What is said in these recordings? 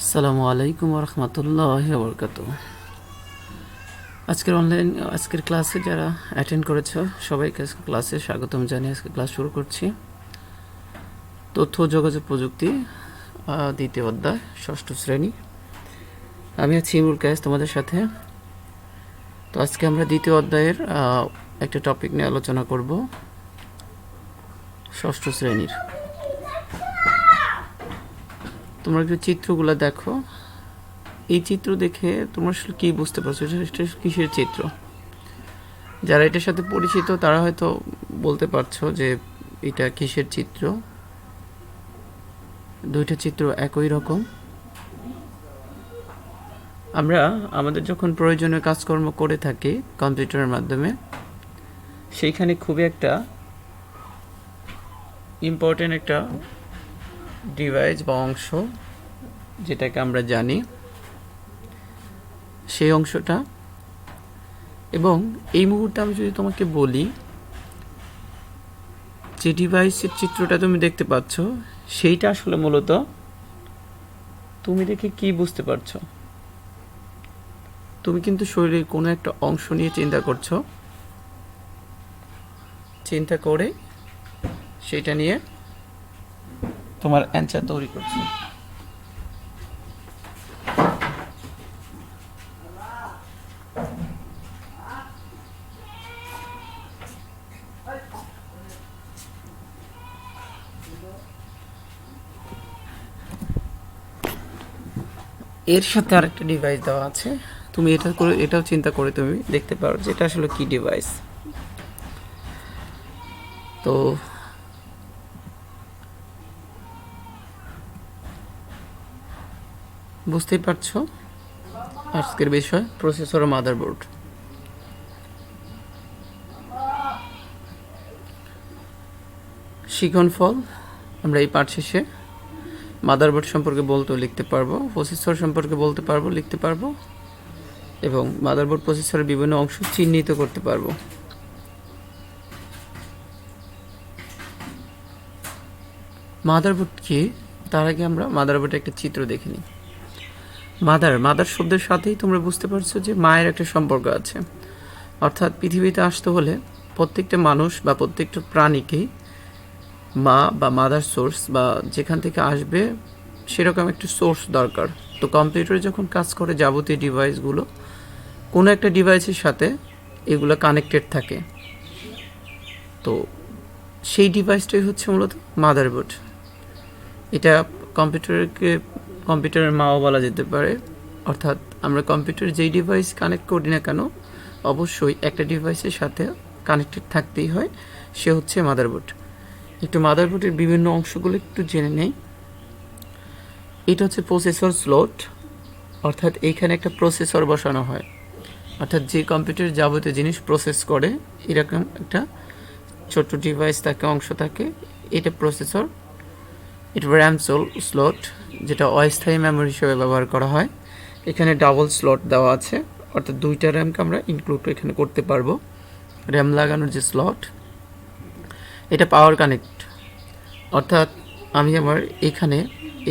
আসসালামু আলাইকুম রহমতুল্লাহ বরকাত। আজকের ক্লাসে যারা অ্যাটেন্ড করেছো সবাইকে ক্লাসে স্বাগতম জানিয়ে আজকে ক্লাস শুরু করছি। তথ্য ও যোগাযোগ প্রযুক্তি দ্বিতীয় অধ্যায় ষষ্ঠ শ্রেণী। আমি আছি ইমরুল কায়েস তোমাদের সাথে। তো আজকে আমরা দ্বিতীয় অধ্যায়ের একটা টপিক নিয়ে আলোচনা করব, ষষ্ঠ শ্রেণীর। তোমরা একটু চিত্রগুলো দেখো। এই চিত্র দেখে তোমরা আসলে কী বুঝতে পারছো, এটা কিসের চিত্র? যারা এটার সাথে পরিচিত তারা হয়তো বলতে পারছো যে এটা কিসের চিত্র। দুইটা চিত্র একই রকম। আমরা আমাদের যখন প্রয়োজনীয় কাজকর্ম করে থাকি কম্পিউটারের মাধ্যমে, সেইখানে খুবই একটা ইম্পর্টেন্ট একটা ডিভাইস বা অংশ যেটাকে আমরা জানি, সেই অংশটা। এবং এই মুহূর্তে আমি যদি তোমাকে বলি যে ডিভাইসের চিত্রটা তুমি দেখতে পাচ্ছ, সেইটা আসলে মূলত তুমি দেখে কি বুঝতে পারছো? তুমি কিন্তু শরীরের কোনো একটা অংশ নিয়ে চিন্তা করছো, চিন্তা করে সেটা নিয়ে তোমার অ্যান্সার তৈরি করছো। এর সাথে আরেকটা ডিভাইস দেওয়া আছে, তুমি এটাও চিন্তা করে তুমি দেখতে পারো যে এটা আসলে কি ডিভাইস। তো বুঝতেই পারছো আজকের বিষয় প্রসেসর ও মাদারবোর্ড। শিখন ফল আমরা এই পাঠ শেষে মাদারবোর্ড সম্পর্কে বলতেও লিখতে পারবো, প্রসেসর সম্পর্কে বলতে পারবো, লিখতে পারবো, এবং মাদারবোর্ড প্রসেসরের বিভিন্ন অংশ চিহ্নিত করতে পারবো। মাদারবোর্ড কি, তার আগে আমরা মাদারবোর্ডের একটা চিত্র দেখে নিই। মাদার শব্দের সাথেই তোমরা বুঝতে পারছো যে মায়ের একটা সম্পর্ক আছে। অর্থাৎ পৃথিবীতে আসতে হলে প্রত্যেকটা মানুষ বা প্রত্যেকটা প্রাণীকেই মা বা মাদার সোর্স বা যেখান থেকে আসবে সেরকম একটা সোর্স দরকার। তো কম্পিউটারে যখন কাজ করে যাবতীয় ডিভাইসগুলো কোনো একটা ডিভাইসের সাথে এগুলো কানেক্টেড থাকে। তো সেই ডিভাইসটাই হচ্ছে মূলত মাদারবোর্ড। এটা কম্পিউটারের মাও বলা যেতে পারে। অর্থাৎ আমরা কম্পিউটার যেই ডিভাইস কানেক্ট করি না কেন, অবশ্যই একটা ডিভাইসের সাথে কানেক্টেড থাকতেই হয়, সে হচ্ছে মাদারবোর্ড। একটু মাদারবোর্ডের বিভিন্ন অংশগুলো একটু জেনে নেই। এটা হচ্ছে প্রসেসর স্লট, অর্থাৎ এইখানে একটা প্রসেসর বসানো হয়। অর্থাৎ যে কম্পিউটার যাবতীয় জিনিস প্রসেস করে এরকম একটা ছোট্ট ডিভাইস থাকে, অংশ থাকে, এটা প্রসেসর। এটা র্যাম স্লট, যেটা অস্থায়ী মেমোরি হিসেবে ব্যবহার করা হয়। এখানে ডাবল স্লট দেওয়া আছে, অর্থাৎ দুইটা র্যামকে আমরা ইনক্লুড এখানে করতে পারবো, র্যাম লাগানোর যে স্লট। এটা পাওয়ার কানেক্ট, অর্থাৎ আমি আমার এখানে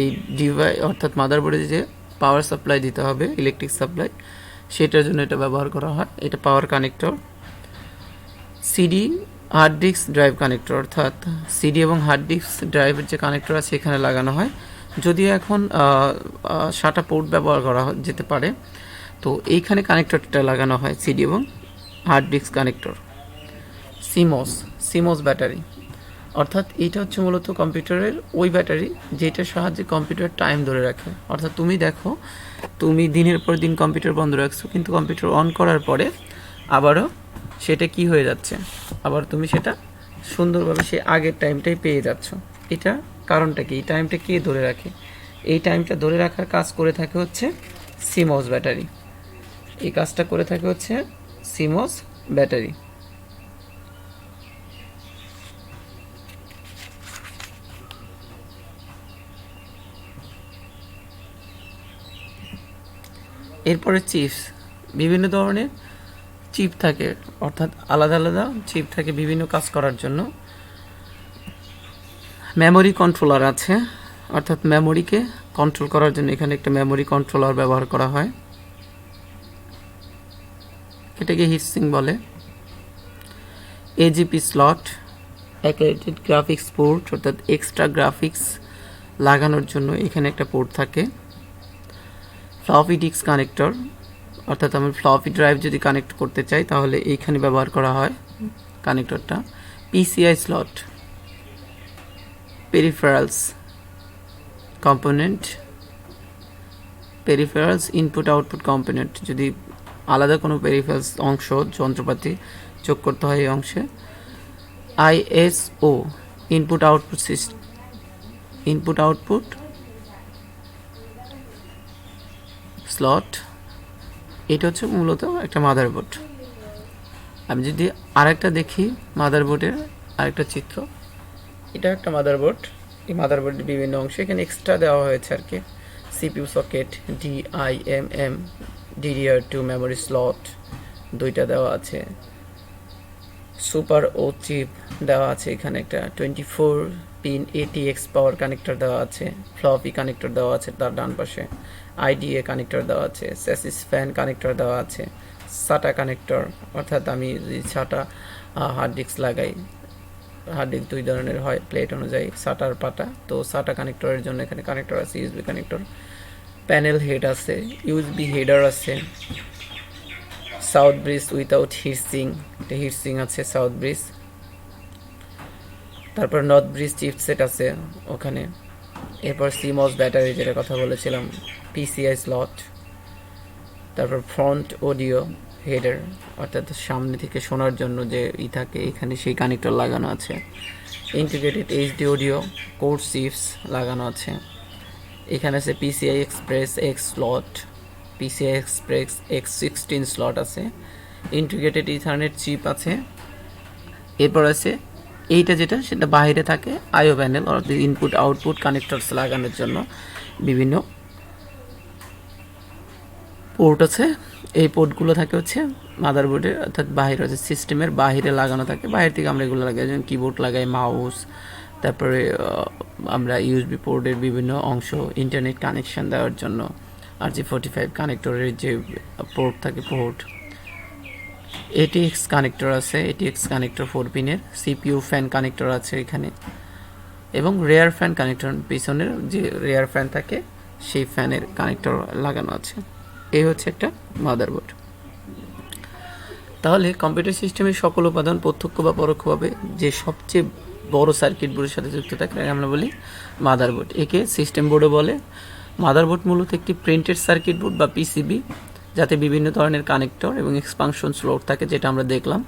এই ডিভাইস অর্থাৎ মাদারবোর্ডে যে পাওয়ার সাপ্লাই দিতে হবে, ইলেকট্রিক সাপ্লাই, সেটার জন্য এটা ব্যবহার করা হয়। এটা power connector. CD hard disk drive connector, অর্থাৎ সিডি এবং হার্ড ডিস্ক ড্রাইভের যে কানেক্টর আছে এখানে লাগানো হয়। যদিও এখন SATA পোর্ট ব্যবহার করা যেতে পারে, তো এইখানে কানেক্টরটা লাগানো হয় সিডি এবং hard disk connector. CMOS battery, অর্থাৎ এইটা হচ্ছে মূলত কম্পিউটারের ওই ব্যাটারি যেটার সাহায্যে কম্পিউটার টাইম ধরে রাখে। অর্থাৎ তুমি দেখো, তুমি দিনের পর দিন কম্পিউটার বন্ধ রাখছো, কিন্তু কম্পিউটার অন করার পরে আবারও সেটা কি হয়ে যাচ্ছে, আবার তুমি সেটা সুন্দরভাবে সে আগের টাইমটাই পেয়ে যাচ্ছ। এটা কারণটা কি? এই টাইমটা কে ধরে রাখে? এই টাইমটা ধরে রাখার কাজ করে থাকে হচ্ছে সিমোস ব্যাটারি। এই কাজটা করে থাকে হচ্ছে সিমোস ব্যাটারি। এরপরে চিপস, বিভিন্ন ধরনের চিপ থাকে, অর্থাৎ আলাদা আলাদা চিপ থাকে বিভিন্ন কাজ করার জন্য। মেমোরি কন্ট্রোলার আছে, অর্থাৎ মেমোরিকে কন্ট্রোল করার জন্য এখানে একটা মেমোরি কন্ট্রোলার ব্যবহার করা হয়, এটাকে হিটসিং বলে। AGP slot, accredited graphics port, অর্থাৎ এক্সট্রা গ্রাফিক্স লাগানোর জন্য এখানে একটা পোর্ট থাকে। ফ্লপি ডিস্ক কানেক্টর, অর্থাৎ আমি ফ্লপি ড্রাইভ যদি কানেক্ট করতে চাই তাহলে এইখানে ব্যবহার করা হয় কানেক্টরটা। PCI slot, peripherals component, peripherals input output component, যদি আলাদা কোনো পেরিফেরালস অংশ যন্ত্রপাতি যোগ করতে হয় এই অংশে। ISO, input output system, input output slot, এটা হচ্ছে মূলত একটা মাদারবোর্ড। আমি যদি আরেকটা দেখি মাদারবোর্ডের আরেকটা চিত্র, এটা একটা মাদারবোর্ড। এই মাদারবোর্ডের বিভিন্ন অংশ এখানে এক্সট্রা দেওয়া হয়েছে আর কি। CPU socket, DIMM, DDR2 memory slot দুইটা দেওয়া আছে। সুপার ও চিপ দেওয়া আছে, এখানে একটা 24 পিন ATX পাওয়ার কানেক্টর দেওয়া আছে। ফ্লপি কানেক্টর দেওয়া আছে তার ডান পাশে। IDA কানেক্টর দেওয়া আছে। স্যাসিস ফ্যান কানেক্টর দেওয়া আছে। সাটা কানেক্টর, অর্থাৎ আমি যদি সাটা হার্ড ডিস্ক লাগাই, হার্ড ডিস্ক দুই ধরনের হয় প্লেট অনুযায়ী, সাটার পাটা, তো সাটা কানেক্টরের জন্য এখানে কানেক্টর আছে, ইউএসবি কানেক্টর। প্যানেল হেড আছে, ইউএসবি হেডার আছে। সাউথ ব্রিজ উইথাউট হিটসিং, এটা হিটসিং আছে সাউথ ব্রিজ। তারপর নর্থ ব্রিজ চিপসেট আছে ওখানে। এরপর সিমস ব্যাটারি, যেটা কথা বলেছিলাম। পিসিআই স্লট, তারপর ফ্রন্ট অডিও হেডার, অর্থাৎ সামনে থেকে শোনার জন্য যে থাকে এখানে সেই কানেক্টর লাগানো আছে। Integrated HD audio code chips লাগানো আছে। এখানে আছে PCI express x slot, PCI express X16 slot আছে। ইন্টিগ্রেটেড ইথারনেট চিপ আছে। এরপর আছে এইটা যেটা, সেটা বাইরে থাকে আইও প্যানেল, অর্থাৎ ইনপুট আউটপুট কানেক্টরস লাগানোর জন্য বিভিন্ন পোর্ট আছে। এই পোর্টগুলো থাকে হচ্ছে মাদারবোর্ডে, অর্থাৎ বাইরে হচ্ছে সিস্টেমের বাইরে লাগানো থাকে। বাইরে থেকে আমরা এগুলো লাগাই, যেমন কিবোর্ড লাগাই, মাউস, তারপরে আমরা ইউএসবি পোর্টের বিভিন্ন অংশ ইন্টারনেট কানেকশন দেওয়ার জন্য। RJ45 কানেক্টরের যে পোর্ট থাকে, পোর্ট। ATX কানেক্টর আছে, ATX কানেক্টর 4 পিনের। CPU ফ্যান কানেক্টর আছে এখানে, এবং রেয়ার ফ্যান কানেক্টর, পিছনের যে রেয়ার ফ্যান থাকে সেই ফ্যানের কানেক্টর লাগানো আছে। এই হচ্ছে একটা মাদারবোর্ড। তাহলে কম্পিউটার সিস্টেমের সকল উপাদান প্রত্যক্ষ বা পরোক্ষভাবে যে সবচেয়ে বড় সার্কিট বোর্ডের সাথে যুক্ত থাকে আমরা বলি মাদারবোর্ড। একে সিস্টেম বোর্ডও বলে। মাদারবোর্ড মূলত একটি প্রিন্টেড সার্কিট বোর্ড বা পিসিবি, যাতে বিভিন্ন ধরনের কানেক্টর এবং এক্সপানশন স্লট থাকে, যেটা আমরা দেখলাম।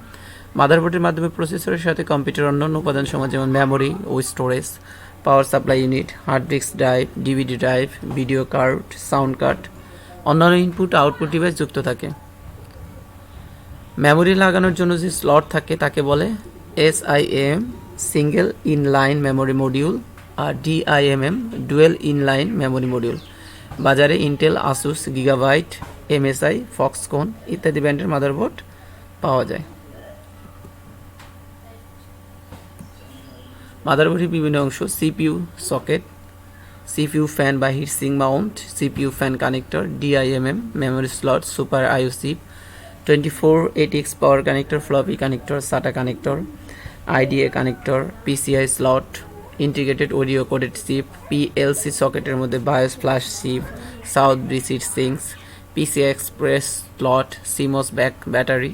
মাদারবোর্ডের মাধ্যমে প্রসেসরের সাথে কম্পিউটার অন্যান্য উপাদান সমূহ যেমন মেমোরি ও storage, power supply unit, hard disk drive, DVD drive, video card, sound card, অন্যান্য ইনপুট আউটপুট ডিভাইস যুক্ত থাকে। মেমোরি লাগানোর জন্য যে স্লট থাকে তাকে বলে SIM, single inline memory module, আর DIMM, dual inline memory module. বাজারে Intel, Asus, Gigabyte, MSI, Foxconn ইত্যাদি ব্র্যান্ডের মাদারবোর্ড পাওয়া যায়। মাদারবোর্ডের বিভিন্ন অংশ: CPU সকেট, CPU ফ্যান বা heatsink mount, CPU fan connector, DIMM memory slot, super IO chip, 24 ATX power connector, floppy connector, SATA connector, IDA connector, PCI slot, integrated audio codec chip, PLC সকেটের মধ্যে BIOS flash chip, south bridge heatsinks, PCI express slot, CMOS battery,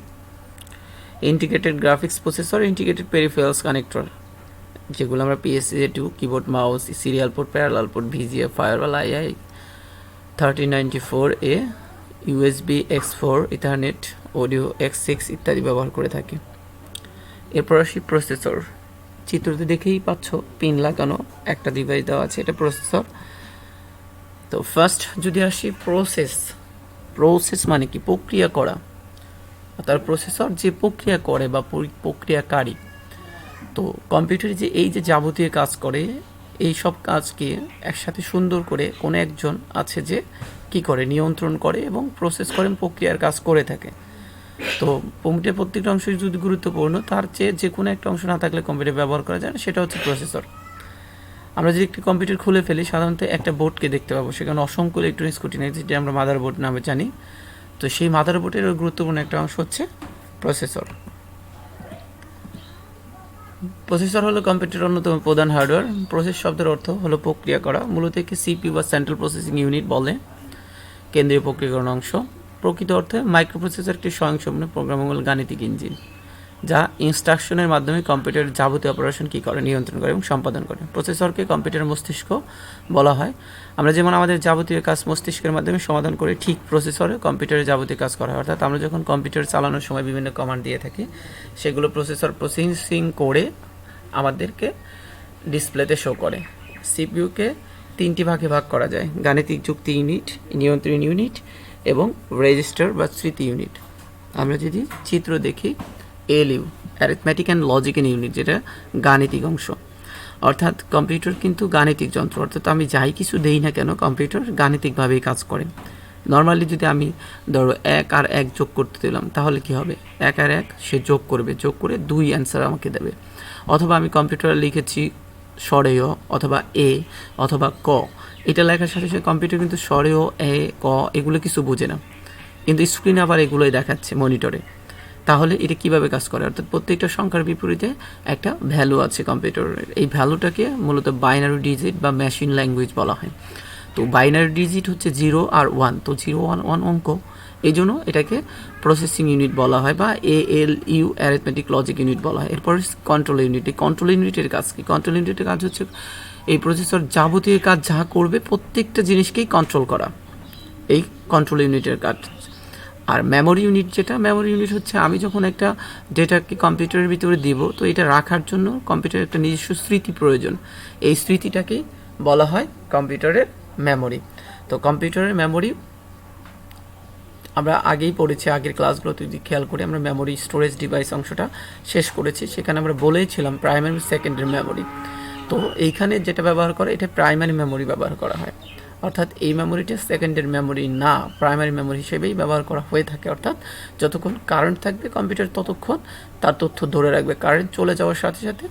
integrated graphics processor, integrated peripherals connector, যেগুলো আমরা PSA2, keyboard, mouse, serial port, parallel port, VGA, firewall, II 3094A, USB X4, ethernet, audio X6 ইত্যাদি ব্যবহার করে থাকে। এরপর আসি processor. চিত্রতে দেখেই পাচ্ছ পিন লাগানো একটা ডিভাইস দেওয়া আছে, এটা প্রসেসর। তো ফার্স্ট যদি আসি প্রসেস মানে কি? প্রক্রিয়া করা। তার প্রসেসর যে প্রক্রিয়া করে বা প্রক্রিয়াকারী। তো কম্পিউটারে যে এই যে যাবতীয় কাজ করে, এই সব কাজকে একসাথে সুন্দর করে কোনো একজন আছে যে কি করে, নিয়ন্ত্রণ করে এবং প্রসেস করে, প্রক্রিয়ার কাজ করে থাকে। তো কম্পিউটার প্রত্যেকটা অংশ যদি গুরুত্বপূর্ণ, তার চেয়ে যে কোনো একটা অংশ না থাকলে কম্পিউটার ব্যবহার করা যায় না, সেটা হচ্ছে প্রসেসর। আমরা যদি একটি কম্পিউটার খুলে ফেলি সাধারণত একটা বোর্ডকে দেখতে পাবো, সেখানে অসংখ্য ইলেকট্রনিক্স খুঁটি নেই, যেটা আমরা মাদারবোর্ড নামে জানি। তো সেই মাদারবোর্ডের গুরুত্বপূর্ণ একটা অংশ হচ্ছে প্রসেসর। প্রসেসর হলো কম্পিউটারের অন্যতম প্রধান হার্ডওয়্যার। প্রসেস শব্দের অর্থ হলো প্রক্রিয়া করা, মূলত একে সিপিইউ বা সেন্ট্রাল প্রসেসিং ইউনিট বলে, কেন্দ্রীয় প্রক্রিয়াকরণ অংশ। প্রকৃত অর্থে মাইক্রোপ্রসেসর একটি স্বয়ংসম্পূর্ণ প্রোগ্রামেবল গাণিতিক ইঞ্জিন, যা ইনস্ট্রাকশনের মাধ্যমে কম্পিউটারের যাবতীয় অপারেশন কী করে, নিয়ন্ত্রণ করে এবং সম্পাদন করে। প্রসেসরকে কম্পিউটারের মস্তিষ্ক বলা হয়। আমরা যেমন আমাদের যাবতীয় কাজ মস্তিষ্কের মাধ্যমে সমাধান করি, ঠিক প্রসেসরে কম্পিউটারের যাবতীয় কাজ করা হয়। অর্থাৎ আমরা যখন কম্পিউটার চালানোর সময় বিভিন্ন কমান্ড দিয়ে থাকি, সেগুলো প্রসেসর প্রসেসিং করে আমাদেরকে ডিসপ্লেতে শো করে। সিপিইউকে তিনটি ভাগে ভাগ করা যায়: গাণিতিক যুক্তি ইউনিট, নিয়ন্ত্রণ ইউনিট এবং রেজিস্টার বা স্মৃতি ইউনিট। আমরা যদি চিত্র দেখি, LU arithmetic and logic unit, যেটা গাণিতিক অংশ। অর্থাৎ কম্পিউটার কিন্তু গাণিতিক যন্ত্র, অর্থাৎ আমি যাই কিছু দেই না কেন কম্পিউটার গাণিতিকভাবেই কাজ করে। নর্মালি যদি আমি ধরো 1 আর 1 যোগ করতে দিলাম, তাহলে কি হবে? 1 আর 1 সে যোগ করবে, যোগ করে 2 অ্যান্সার আমাকে দেবে। অথবা আমি কম্পিউটারে লিখেছি স্বরেয় অথবা এ অথবা ক, এটা লেখার সাথে সাথে কম্পিউটার কিন্তু স্বরেয় এ ক এগুলো কিছু বোঝে না, কিন্তু স্ক্রিনে আবার এগুলোই দেখাচ্ছে মনিটরে। তাহলে এটা কিভাবে কাজ করে? অর্থাৎ প্রত্যেকটা সংখ্যার বিপরীতে একটা ভ্যালু আছে কম্পিউটারের। এই ভ্যালুটাকে মূলত বাইনারি ডিজিট বা মেশিন ল্যাঙ্গুয়েজ বলা হয়। তো বাইনারি ডিজিট হচ্ছে 0 আর 1, তো 0 1 1 অঙ্ক, এই জন্য এটাকে প্রসেসিং ইউনিট বলা হয় বা এএলইউ অ্যারিথমেটিক লজিক ইউনিট বলা হয়। এরপর কন্ট্রোল ইউনিট। এই কন্ট্রোল ইউনিটের কাজ কি? কন্ট্রোল ইউনিটের কাজ হচ্ছে এই প্রসেসর যাবতীয় কাজ যা করবে প্রত্যেকটা জিনিসকেই কন্ট্রোল করা, এই কন্ট্রোল ইউনিটের কাজ। আর মেমোরি ইউনিট, যেটা মেমোরি ইউনিট হচ্ছে আমি যখন একটা ডেটাকে কম্পিউটারের ভিতরে দিব, তো এটা রাখার জন্য কম্পিউটারের একটা নিজস্ব স্মৃতি প্রয়োজন। এই স্মৃতিটাকেই বলা হয় কম্পিউটারের মেমোরি। তো কম্পিউটারের মেমোরি আমরা আগেই পড়েছি, আগের ক্লাসগুলোতে যদি খেয়াল করি আমরা মেমোরি স্টোরেজ ডিভাইস অংশটা শেষ করেছি। সেখানে আমরা বলেইছিলাম প্রাইমারি সেকেন্ডারি মেমোরি। তো এইখানে যেটা ব্যবহার করে, এটা প্রাইমারি মেমোরি ব্যবহার করা হয়। অর্থাৎ এই মেমোরিটা সেকেন্ডারি মেমোরি না, প্রাইমারি মেমোরি হিসেবেই ব্যবহার করা হয়ে থাকে। অর্থাৎ যতক্ষণ কারেন্ট থাকবে কম্পিউটার ততক্ষণ তার তথ্য ধরে রাখবে। কারেন্ট চলে যাওয়ার সাথে সাথে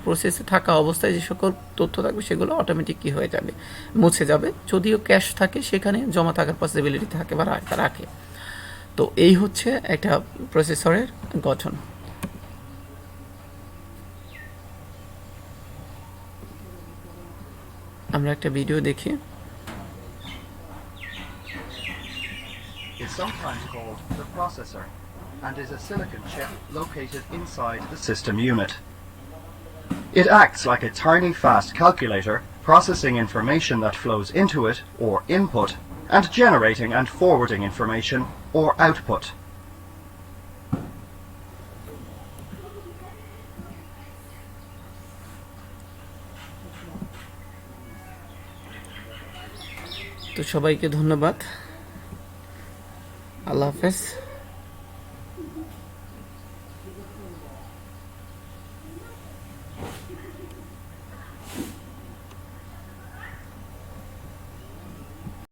প্রসেসে থাকা অবস্থায় যে সকল তথ্য থাকবে সেগুলো অটোমেটিক কী হয়ে যাবে, মুছে যাবে। যদিও ক্যাশ থাকে সেখানে জমা থাকার পসিবিলিটি থাকে বা রাখে। তো এই হচ্ছে একটা প্রসেসরের গঠন। আমরা একটা ভিডিও দেখি। Is sometimes called the processor and is a silicon chip located inside the system unit. It acts like a tiny fast calculator, processing information that flows into it or input and generating and forwarding information or output. তো সবাইকে ধন্যবাদ। আল্লাহ হাফেজ।